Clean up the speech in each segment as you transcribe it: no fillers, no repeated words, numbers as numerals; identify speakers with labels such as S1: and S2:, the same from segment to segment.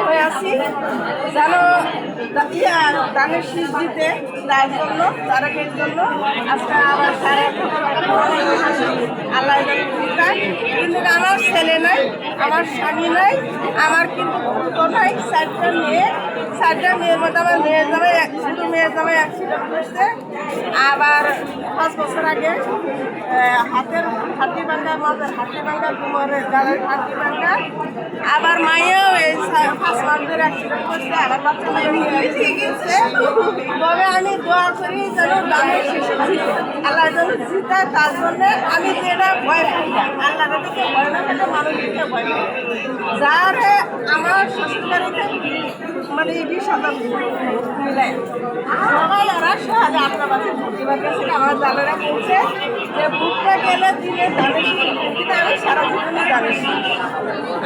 S1: হয়ে আছি জানো দানের শীষ দিতে তার জন্য তারাকের জন্য আজকে আবার আল্লাহ কিন্তু আমার ছেলে নাই, আমার স্বামী নাই, আমার কিন্তু কোথায় চারটা মেয়ের মধ্যে আমার মেয়ের জামাই শুধু মেয়ের জামাই অ্যাক্সিডেন্ট হয়েছে। আবার 5 বছর আগে হাতের হাতি ভাঙ্গা মাঝের হাতি ভাঙ্গা কোমরের গালের হাতি ভাঙ্গা আবার মায়েও এই 5 মাস ধরে অ্যাক্সিডেন্ট করছে। আবার বাচ্চা মেয়ে ঠিক আছে। তবে আমি দোয়া করি যেন দানের শিশু আল্লাহ যেন জিতা, তার জন্য আমি যেটা ভয় পাই না, আল্লাহর দিকে ভয় না পেলে মানুষকে ভয় পাই। যার আমার শ্বশুরবাড়িতে মানে 20 মিলাই সবাই ওরা সহজে আপনার বাসে ভর্তিবার কাছে আমার জানারা বলছে যে বুকটা গেলে দিলে জানিস, কিন্তু আমি সারা জীবনে জানিস।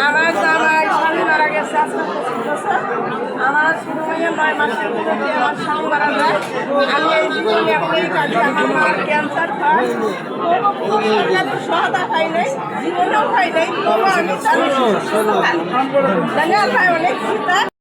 S1: আমার জামাই স্বামী মারা গেছে আজকে 25 বছর। আমার ছোট মেয়ে 9 মাসের মধ্যে আমার স্বামী মারা যায়। আমি এই জীবনে একটাই কাজে আমার মার ক্যান্সার হয়, তবু কোনো সরকারের সহায়তা পাই নাই, জীবনেও পাই নাই। তবু আমি জানি আল্লাহ অনেক চিন্তা